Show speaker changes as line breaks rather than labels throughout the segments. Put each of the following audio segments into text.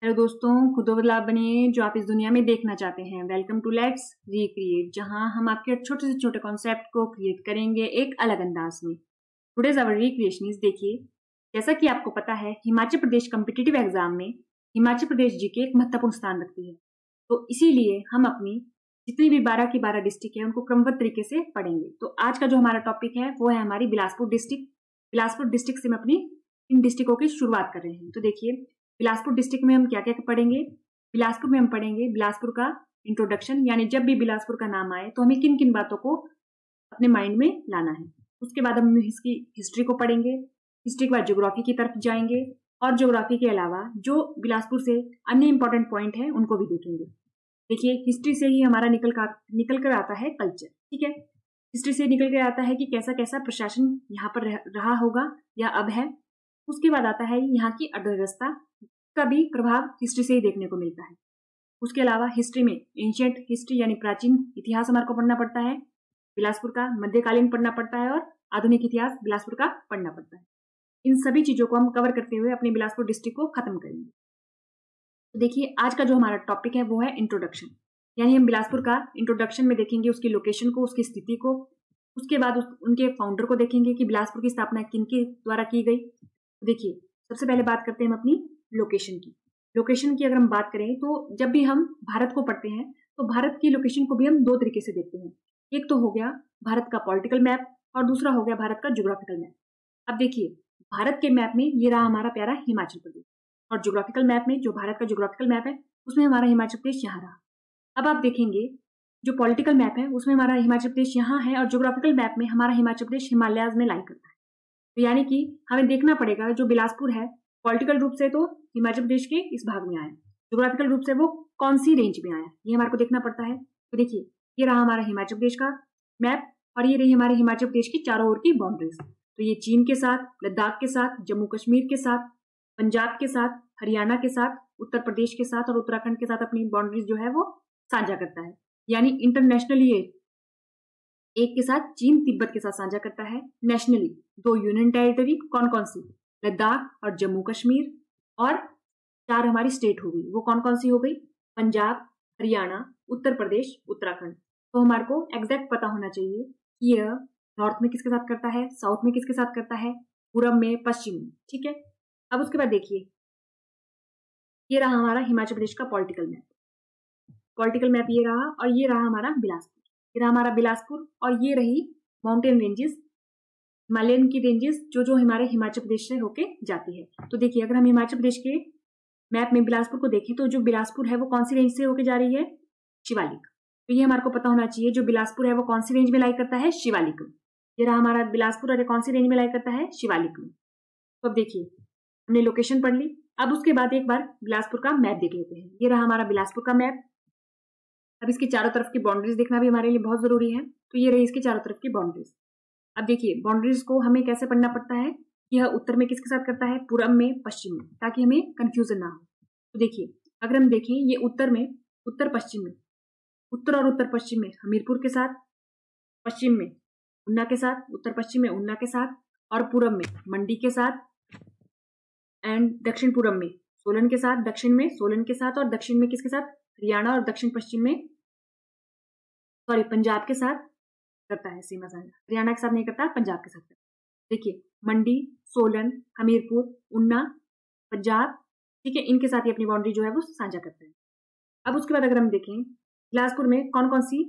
Hello दोस्तों, खुद बदलाव बनिए जो आप इस दुनिया में देखना चाहते हैं। वेलकम टू लेट्स रिक्रिएट, जहां हम आपके छोटे से छोटे कॉन्सेप्ट को क्रिएट करेंगे एक अलग अंदाज में। Today's our recreationist. देखिए, जैसा कि आपको पता है, हिमाचल प्रदेश कॉम्पिटिटिव एग्जाम में हिमाचल प्रदेश जीके एक महत्वपूर्ण स्थान रखती है। तो इसीलिए हम अपनी जितनी भी 12 की 12 डिस्ट्रिक्ट है उनको क्रमबद्ध तरीके से पढ़ेंगे। तो आज का जो हमारा टॉपिक है वो है हमारी बिलासपुर डिस्ट्रिक्ट। बिलासपुर डिस्ट्रिक्ट से हम अपनी इन डिस्ट्रिक्टों की शुरुआत कर रहे हैं। तो देखिए, बिलासपुर डिस्ट्रिक्ट में हम क्या क्या पढ़ेंगे। बिलासपुर में हम पढ़ेंगे बिलासपुर का इंट्रोडक्शन, यानी जब भी बिलासपुर का नाम आए तो हमें किन किन बातों को अपने माइंड में लाना है। उसके बाद हम इसकी हिस्ट्री को पढ़ेंगे। हिस्ट्री के बाद ज्योग्राफी की तरफ जाएंगे और ज्योग्राफी के अलावा जो बिलासपुर से अन्य इंपॉर्टेंट पॉइंट है उनको भी देखेंगे। देखिए, हिस्ट्री से ही हमारा निकल कर आता है कल्चर। ठीक है, हिस्ट्री से निकल कर आता है कि कैसा कैसा प्रशासन यहाँ पर रहा होगा या अब है। उसके बाद आता है यहाँ की अर्थव्यवस्था का भी प्रभाव हिस्ट्री से ही देखने को मिलता है। उसके अलावा हिस्ट्री में एंशियंट हिस्ट्री यानी प्राचीन इतिहास हमारे को पढ़ना पड़ता है बिलासपुर का, मध्यकालीन पढ़ना पड़ता है और आधुनिक इतिहास बिलासपुर का पढ़ना पड़ता है। इन सभी चीजों को हम कवर करते हुए अपने बिलासपुर डिस्ट्रिक्ट को खत्म करेंगे। तो देखिए, आज का जो हमारा टॉपिक है वो है इंट्रोडक्शन, यानी हम बिलासपुर का इंट्रोडक्शन में देखेंगे उसकी लोकेशन को, उसकी स्थिति को। उसके बाद उनके फाउंडर को देखेंगे कि बिलासपुर की स्थापना किनके द्वारा की गई। देखिए, सबसे पहले बात करते हैं हम अपनी लोकेशन की। लोकेशन की अगर हम बात करें तो जब भी हम भारत को पढ़ते हैं तो भारत की लोकेशन को भी हम दो तरीके से देखते हैं। एक तो हो गया भारत का पॉलिटिकल मैप और दूसरा हो गया भारत का ज्योग्राफिकल मैप। अब देखिए, भारत के मैप में ये रहा हमारा प्यारा हिमाचल प्रदेश, और ज्योग्राफिकल मैप में जो भारत का ज्योग्राफिकल मैप है उसमें हमारा हिमाचल प्रदेश यहाँ रहा। अब आप देखेंगे, जो पॉलिटिकल मैप है उसमें हमारा हिमाचल प्रदेश यहाँ है और ज्योग्राफिकल मैप में हमारा हिमाचल प्रदेश हिमालयाज में लाई करता है। तो यानी कि हमें देखना पड़ेगा जो बिलासपुर है पॉलिटिकल रूप से तो हिमाचल प्रदेश के इस भाग में आया, ज्योग्राफिकल रूप से वो कौन सी रेंज में आया, ये हमारे को देखना पड़ता है। तो देखिए, ये रहा हमारा हिमाचल प्रदेश का मैप और ये रही हमारे हिमाचल प्रदेश की चारों ओर की बाउंड्रीज। तो ये चीन के साथ, लद्दाख के साथ, जम्मू कश्मीर के साथ, पंजाब के साथ, हरियाणा के साथ, उत्तर प्रदेश के साथ और उत्तराखंड के साथ अपनी बाउंड्रीज जो है वो साझा करता है। यानी इंटरनेशनली ये एक के साथ चीन तिब्बत के साथ साझा करता है। नेशनली दो यूनियन टेरिटरी, कौन कौन सी, लद्दाख और जम्मू कश्मीर, और चार हमारी स्टेट हो गई। वो कौन कौन सी हो गई, पंजाब, हरियाणा, उत्तर प्रदेश, उत्तराखंड। तो हमारे को एग्जैक्ट पता होना चाहिए कि यह नॉर्थ में किसके साथ करता है, साउथ में किसके साथ करता है, पूरब में, पश्चिम में। ठीक है, अब उसके बाद देखिए, ये रहा हमारा हिमाचल प्रदेश का पॉलिटिकल मैप। पॉलिटिकल मैप ये रहा और ये रहा हमारा बिलासपुर। ये रहा हमारा बिलासपुर और ये रही माउंटेन रेंजेस, हिमालयन की रेंजेस जो हमारे हिमाचल प्रदेश से होके जाती है। तो देखिए, अगर हम हिमाचल प्रदेश के मैप में बिलासपुर को देखें तो जो बिलासपुर है वो कौन सी रेंज से होके जा रही है, शिवालिक। तो ये हमारे को पता होना चाहिए जो बिलासपुर है वो कौन सी रेंज में लाई करता है, शिवालिक में। ये रहा हमारा बिलासपुर और कौन सी रेंज में लाई करता है, शिवालिक में। तो अब देखिए, हमने लोकेशन पढ़ ली। अब उसके बाद एक बार बिलासपुर का मैप देख लेते हैं। ये रहा हमारा बिलासपुर का मैप। अब इसके चारों तरफ की बाउंड्रीज देखना भी हमारे लिए बहुत जरूरी है। तो ये रही इसके चारों तरफ की बाउंड्रीज। अब देखिए, बाउंड्रीज को हमें कैसे पढ़ना पड़ता है, यह उत्तर में किसके साथ करता है, पूरब में, पश्चिम में, ताकि हमें कंफ्यूजन ना हो। तो देखिए, अगर हम देखें, ये उत्तर में, उत्तर पश्चिम में, उत्तर और उत्तर पश्चिम में हमीरपुर के साथ, पश्चिम में ऊना के साथ, उत्तर पश्चिम में ऊना के साथ, और पूरब में मंडी के साथ, एंड दक्षिण पूरब में सोलन के साथ, दक्षिण में सोलन के साथ, और दक्षिण में किसके साथ, हरियाणा, और दक्षिण पश्चिम में पंजाब के साथ करता है सीमा साझा। हरियाणा के साथ नहीं करता, पंजाब के साथ करता है। देखिए, मंडी, सोलन, हमीरपुर, ऊना, पंजाब, ठीक है, इनके साथ ही अपनी बाउंड्री जो है वो साझा करता है। अब उसके बाद अगर हम देखें बिलासपुर में कौन कौन सी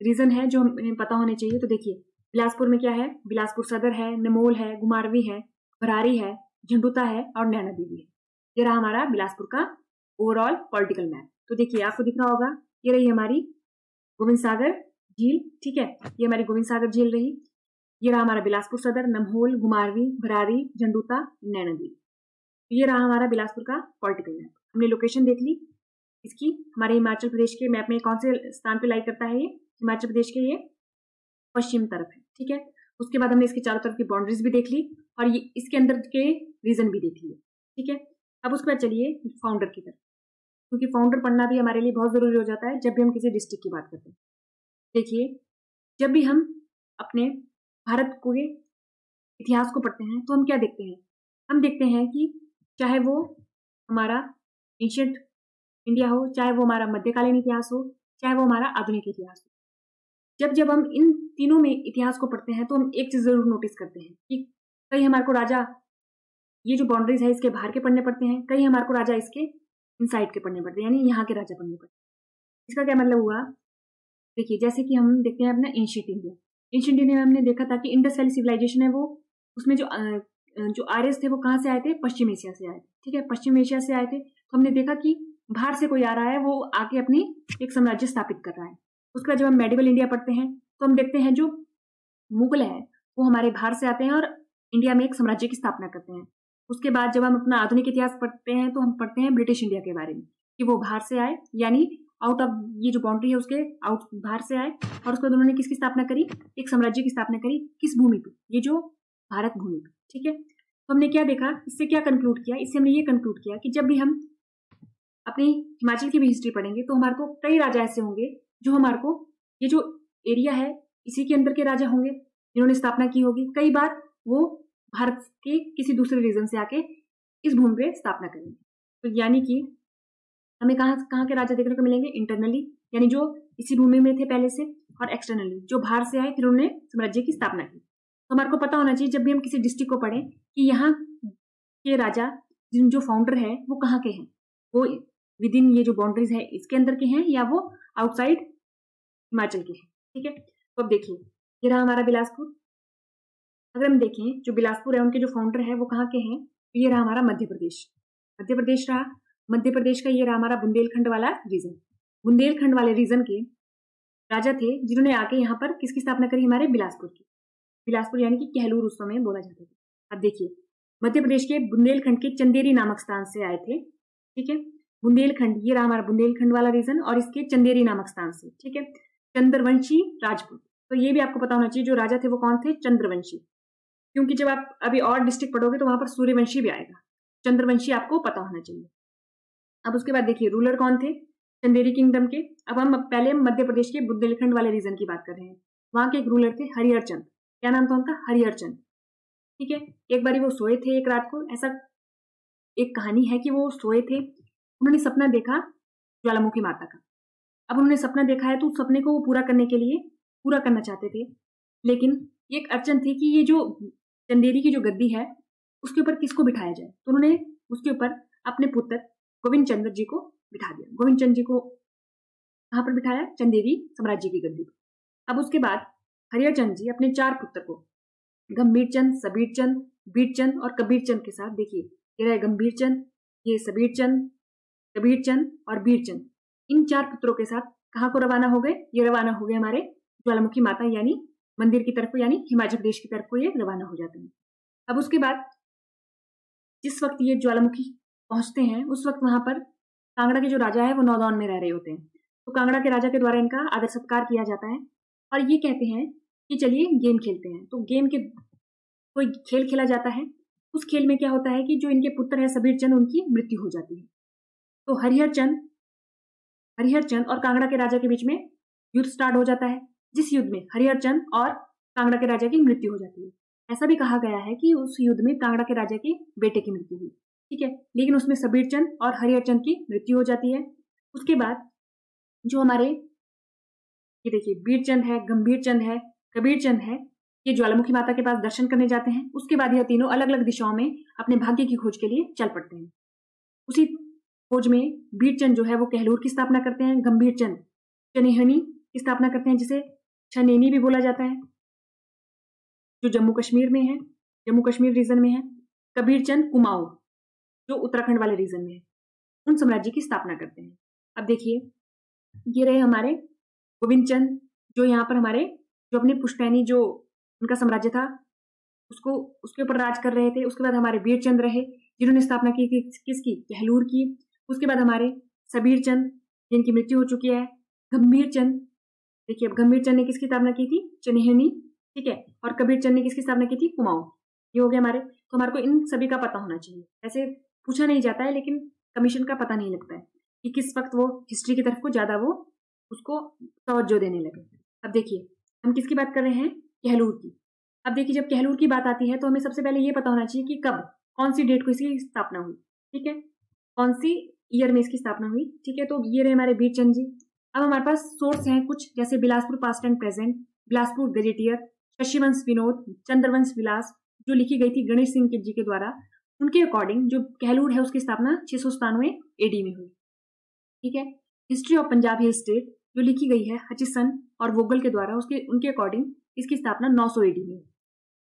रीजन है जो हमें पता होने चाहिए। तो देखिए, बिलासपुर में क्या है, बिलासपुर सदर है, नमोल है, घुमारवी है, भरारी है, झंडुता है और नैना देवी है। ये रहा हमारा बिलासपुर का ओवरऑल पॉलिटिकल मैप। तो देखिए, आपको दिख रहा होगा, ये रही हमारी गोविंद सागर झील। ठीक है, ये हमारी गोविंद सागर झील रही। ये रहा हमारा बिलासपुर सदर, नमहोल, घुमारवी, भरारी, झंडुता, नैना देवी। तो ये रहा हमारा बिलासपुर का पॉलिटिकल मैप। हमने लोकेशन देख ली इसकी। हमारे हिमाचल प्रदेश के मैप में कौन से स्थान पे लाई करता है, ये हिमाचल प्रदेश के ये पश्चिम तरफ है। ठीक है, उसके बाद हमने इसके चारों तरफ की बाउंड्रीज भी देख ली और ये इसके अंदर के रीजन भी देख लिए। ठीक है, अब उसके बाद चलिए फाउंडर की तरफ, क्योंकि फाउंडर पढ़ना भी हमारे लिए बहुत जरूरी हो जाता है जब भी हम किसी डिस्ट्रिक्ट की बात करते हैं। देखिए, जब भी हम अपने भारत के इतिहास को पढ़ते हैं तो हम क्या देखते हैं, हम देखते हैं कि चाहे वो हमारा एंशियंट इंडिया हो, चाहे वो हमारा मध्यकालीन इतिहास हो, चाहे वो हमारा आधुनिक इतिहास हो। जब जब हम इन तीनों में इतिहास को पढ़ते हैं तो हम एक चीज जरूर नोटिस करते हैं कि कई हमारे को राजा ये जो बाउंड्रीज है इसके बाहर के पढ़ने पड़ते हैं, कई हमारे को राजा इसके इनसाइड के पढ़ने पड़ते हैं, यानी यहाँ के राजा पढ़ने पड़ते हैं। इसका क्या मतलब हुआ, देखिए जैसे कि हम देखते हैं अपना एंशियंट इंडिया। एंशियंट इंडिया में हमने देखा था कि इंडस वैली सिविलाइजेशन है वो, उसमें जो आर्यस थे वो कहाँ से आए थे, पश्चिम एशिया से आए थे। ठीक है, पश्चिम एशिया से आए थे, तो हमने देखा कि बाहर से कोई आ रहा है, वो आके अपनी एक साम्राज्य स्थापित कर रहा है। उसके बाद जब हम मेडिवल इंडिया पढ़ते हैं तो हम देखते हैं जो मुगल है वो हमारे बाहर से आते हैं और इंडिया में एक साम्राज्य की स्थापना करते हैं। उसके बाद जब हम अपना आधुनिक इतिहास पढ़ते हैं तो हम पढ़ते हैं ब्रिटिश इंडिया के बारे में कि वो बाहर से आए, यानी आउट ऑफ ये जो बाउंड्री है उसके आउट बाहर से आए, और उसके बाद उन्होंने किसकी स्थापना करी, एक साम्राज्य की स्थापना करी। किस भूमि पे, ये जो भारत भूमि पे। ठीक है, तो हमने क्या देखा, इससे क्या कंक्लूड किया, इससे हमने ये कंक्लूड किया कि जब भी हम अपनी हिमाचल की भी हिस्ट्री पढ़ेंगे तो हमारे को कई राजा ऐसे होंगे जो हमारे को ये जो एरिया है इसी के अंदर के राजा होंगे जिन्होंने स्थापना की होगी। कई बार वो भारत के किसी दूसरे रीजन से आके इस भूमि पे स्थापना करेंगे। तो यानी कि हमें कहाँ कहाँ के राजा देखने को मिलेंगे, इंटरनली यानी जो इसी भूमि में थे पहले से, और एक्सटर्नली जो बाहर से आए फिर उन्होंने साम्राज्य की स्थापना की। तो हमारे को पता होना चाहिए जब भी हम किसी डिस्ट्रिक्ट को पढ़ें कि यहाँ के राजा जो फाउंडर है वो कहाँ के हैं, वो विद इन ये जो बाउंड्रीज है इसके अंदर के हैं या वो आउटसाइड हिमाचल के हैं। ठीक है, तो अब देखिए ये रहा हमारा बिलासपुर। अगर हम देखें जो बिलासपुर है उनके जो फाउंडर है वो कहाँ के हैं, तो ये रहा हमारा मध्य प्रदेश। मध्य प्रदेश रहा, मध्य प्रदेश का ये रहा हमारा बुंदेलखंड वाला रीजन। बुंदेलखंड वाले रीजन के राजा थे जिन्होंने आके यहाँ पर किसकी स्थापना करी, हमारे बिलासपुर की। बिलासपुर यानी कि कहलूर उस समय बोला जाता था। अब देखिए मध्य प्रदेश के बुंदेलखंड के चंदेरी नामक स्थान से आए थे। ठीक है, बुंदेलखंड ये रहा हमारा बुंदेलखंड वाला रीजन और इसके चंदेरी नामक स्थान से। ठीक है, चंद्रवंशी राजपूत। तो ये भी आपको पता होना चाहिए जो राजा थे वो कौन थे, चंद्रवंशी। क्योंकि जब आप अभी और डिस्ट्रिक्ट पढ़ोगे तो वहां पर सूर्यवंशी भी आएगा, चंद्रवंशी आपको पता होना चाहिए। अब उसके बाद देखिए रूलर कौन थे, चंदेरी किंगडम के। अब हम पहले मध्य प्रदेश के बुंदेलखंड वाले रीजन की बात कर रहे हैं। वहां के एक रूलर थे हरिहर चंद। क्या नाम था उनका, हरिहर चंद। ठीक है, एक बारी वो सोए थे एक रात को, ऐसा एक कहानी है कि वो सोए थे, उन्होंने सपना देखा ज्वालामुखी माता का। अब उन्होंने सपना देखा है तो उस सपने को वो पूरा करने के लिए पूरा करना चाहते थे, लेकिन एक अड़चन थी कि ये जो चंदेरी की जो गद्दी है उसके ऊपर किसको बिठाया जाए। तो उन्होंने उसके ऊपर अपने पुत्र गोविंद चंद्र जी को बिठा दिया। गोविंद चंद्र जी को कहाँ पर बिठाया, चंदेरी साम्राज्य की गद्दी पर। अब उसके बाद हरिहर चंद जी अपने 4 पुत्र को गंभीर चंद, सबीर चंद, बीर चंद और कबीर चंद के साथ, देखिए ये रहे गंभीर चंद, ये सबीर चंद, कबीर चंद और बीर चंद, इन 4 पुत्रों के साथ कहाँ को रवाना हो गए, ये रवाना हो गए हमारे ज्वालामुखी माता यानी मंदिर की तरफ को, यानी हिमाचल प्रदेश की तरफ को ये रवाना हो जाते हैं। अब उसके बाद जिस वक्त ये ज्वालामुखी पहुंचते हैं उस वक्त वहां पर कांगड़ा के जो राजा है वो नौदौन में रह रहे होते हैं। तो कांगड़ा के राजा के द्वारा इनका आदर सत्कार किया जाता है और ये कहते हैं कि चलिए गेम खेलते हैं। तो गेम के कोई खेल खेला जाता है, उस खेल में क्या होता है कि जो इनके पुत्र है सबीर चंद, उनकी मृत्यु हो जाती है। तो हरिहर चंद और कांगड़ा के राजा के बीच में युद्ध स्टार्ट हो जाता है, जिस युद्ध में हरिहर चंद और कांगड़ा के राजा की मृत्यु हो जाती है। ऐसा भी कहा गया है कि उस युद्ध में कांगड़ा के राजा के बेटे की मृत्यु हुई। ठीक है, लेकिन उसमें सबीर चंद और हरिहर चंद की मृत्यु हो जाती है। उसके बाद जो हमारे ये देखिए बीर चंद है, गंभीर चंद है, कबीर चंद है, ये ज्वालामुखी माता के पास दर्शन करने जाते हैं। उसके बाद यह तीनों अलग अलग दिशाओं में अपने भाग्य की खोज के लिए चल पड़ते हैं। उसी खोज में बीर चंद जो है वो कहलूर की स्थापना करते हैं, गंभीर चंद चनेहनी की स्थापना करते हैं जिसे छनेनी भी बोला जाता है, जो जम्मू कश्मीर में है, जम्मू कश्मीर रीजन में है। कबीर चंद कुमाऊं जो उत्तराखंड वाले रीजन में है, उन साम्राज्य की स्थापना करते हैं। अब देखिए ये रहे हमारे गोविंद चंद जो यहाँ पर हमारे जो अपनी पुश्तैनी जो उनका साम्राज्य था उसको उसके ऊपर राज कर रहे थे। उसके बाद हमारे बीर चंद रहे जिन्होंने स्थापना की किसकी, कहलूर की। उसके बाद हमारे सबीर चंद जिनकी मृत्यु हो चुकी है। गंभीर चंद, देखिए अब गंभीर चंद ने किसकी स्थापना की थी, चनेहनी। ठीक है, और कबीर चंद ने किसकी स्थापना की थी, कुमाऊं। ये हो गया हमारे। तो हमारे को इन सभी का पता होना चाहिए। ऐसे पूछा नहीं जाता है लेकिन कमीशन का पता नहीं लगता है कि किस वक्त वो हिस्ट्री की तरफ को ज्यादा वो उसको तवज्जो देने लगे। अब देखिए हम किसकी बात कर रहे हैं, कहलूर की। अब देखिए जब कहलूर की बात आती है तो हमें सबसे पहले ये पता होना चाहिए कि कब, कौन सी डेट को इसकी स्थापना हुई। ठीक है, कौन सी ईयर में इसकी स्थापना हुई, ठीक है। तो ये रहे हमारे बीरचंद जी। अब हमारे पास सोर्स हैं कुछ, जैसे Bilaspur past and present, Bilaspur gazetteer, Shashivansh Vinod, Chandravansh Vilas, जो लिखी गई थी गणेश सिंह जी के द्वारा। उनके अकॉर्डिंग जो कहलूर है उसकी स्थापना 697 एडी में हुई, ठीक है। History of Punjab hill state जो लिखी गई है हचिसन और वोगल के द्वारा, उनके अकॉर्डिंग इसकी स्थापना 900 एडी में।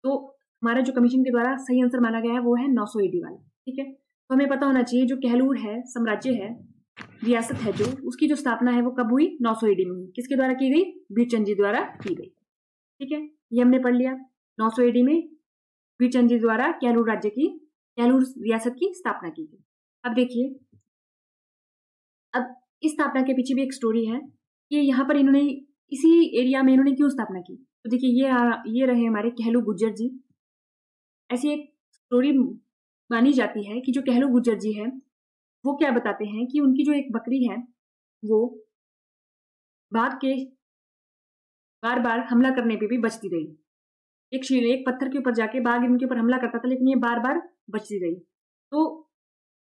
तो हमारा जो कमीशन के द्वारा सही आंसर माना गया है वो है 900 एडी वाला, ठीक है। तो हमें पता होना चाहिए जो कहलूर है साम्राज्य है, रियासत है जो, उसकी जो स्थापना है वो कब हुई, 900 एडी में हुई। किसके द्वारा की गई, बीरचंद जी द्वारा की गई, ठीक है। ये हमने पढ़ लिया। 900 एडी में बीरचंद जी द्वारा कहलूर राज्य की, कहलूर रियासत की स्थापना की गई। अब देखिए, अब इस स्थापना के पीछे भी एक स्टोरी है कि यहाँ पर इन्होंने इसी एरिया में इन्होंने क्यों स्थापना की। तो देखिए ये रहे हमारे कहलू गुज्जर जी। ऐसी एक स्टोरी मानी जाती है कि जो कहलू गुज्जर जी है वो क्या बताते हैं कि उनकी जो एक बकरी है वो बाघ के बार बार हमला करने पे भी बचती रही। एक पत्थर के ऊपर जाके बाघ इनके ऊपर हमला करता था, लेकिन ये बार बार बचती रही। तो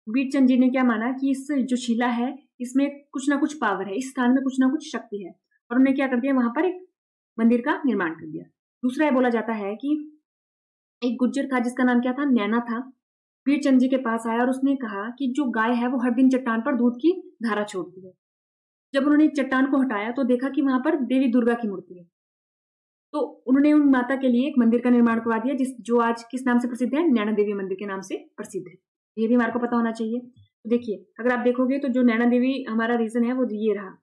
बीरचंद जी ने क्या माना कि इस जो शिला है इसमें कुछ ना कुछ पावर है, इस स्थान में कुछ ना कुछ शक्ति है, और उन्होंने क्या कर दिया, वहां पर एक मंदिर का निर्माण कर दिया। दूसरा बोला जाता है कि एक गुज्जर था जिसका नाम क्या था, नैना था। बीरचंद जी के पास आया और उसने कहा कि जो गाय है वो हर दिन चट्टान पर दूध की धारा छोड़ती है। जब उन्होंने चट्टान को हटाया तो देखा कि वहां पर देवी दुर्गा की मूर्ति है। तो उन्होंने उन माता के लिए एक मंदिर का निर्माण करवा दिया, जो आज किस नाम से प्रसिद्ध है, नैना देवी मंदिर के नाम से प्रसिद्ध है। ये भी हमारे को पता होना चाहिए। तो देखिए, अगर आप देखोगे तो जो नैना देवी हमारा रीजन है वो ये रहा,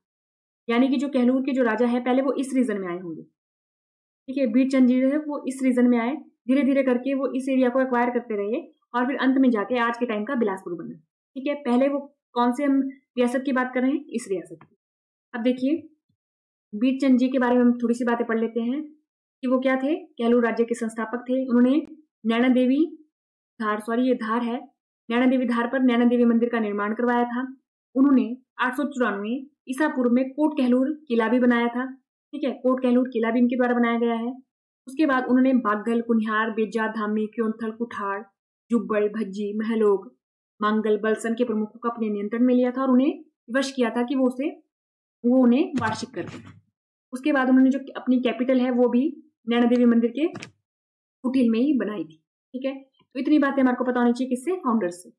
यानी कि जो कहलूर के जो राजा है पहले वो इस रीजन में आए होंगे, ठीक है। बीरचंद जी है वो इस रीजन में आए, धीरे धीरे करके वो इस एरिया को एक्वायर करते रहे और फिर अंत में जाके आज के टाइम का बिलासपुर बना, ठीक है। पहले वो कौन से हम रियासत की बात कर रहे हैं, इस रियासत की। अब देखिए, बीरचंद जी के बारे में हम थोड़ी सी बातें पढ़ लेते हैं कि वो क्या थे, कहलूर राज्य के संस्थापक थे। उन्होंने नैना देवी धार, सॉरी ये धार है, नैना देवी धार पर नैना देवी मंदिर का निर्माण करवाया था। उन्होंने 894 ईसा पूर्व में कोट कहलूर किला भी बनाया था, ठीक है। कोट कहलूर किला भी इनके द्वारा बनाया गया है। उसके बाद उन्होंने बागल, कुनिहार, बेजा, धामी, क्योंथल, कुठार, जुब्बल, भज्जी, महलोग, मांगल, बलसन के प्रमुखों को अपने नियंत्रण में लिया था और उन्हें विवश किया था कि वो उन्हें वार्षिक कर दें। उसके बाद उन्होंने जो अपनी कैपिटल है वो भी नैना देवी मंदिर के कुटिल में ही बनाई थी, ठीक है। तो इतनी बातें हमारे को पता होनी चाहिए, किससे, फाउंडर्स से।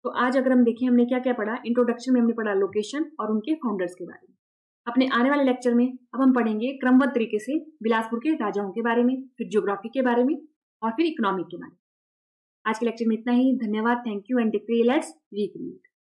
तो आज अगर हम देखें हमने क्या क्या पढ़ा, इंट्रोडक्शन में हमने पढ़ा लोकेशन और उनके फाउंडर्स के बारे में। अपने आने वाले लेक्चर में अब हम पढ़ेंगे क्रमबद्ध तरीके से बिलासपुर के राजाओं के बारे में, फिर ज्योग्राफी के बारे में और फिर इकोनॉमिक के बारे में। आज के लेक्चर में इतना ही। धन्यवाद, thank you and let's recreate.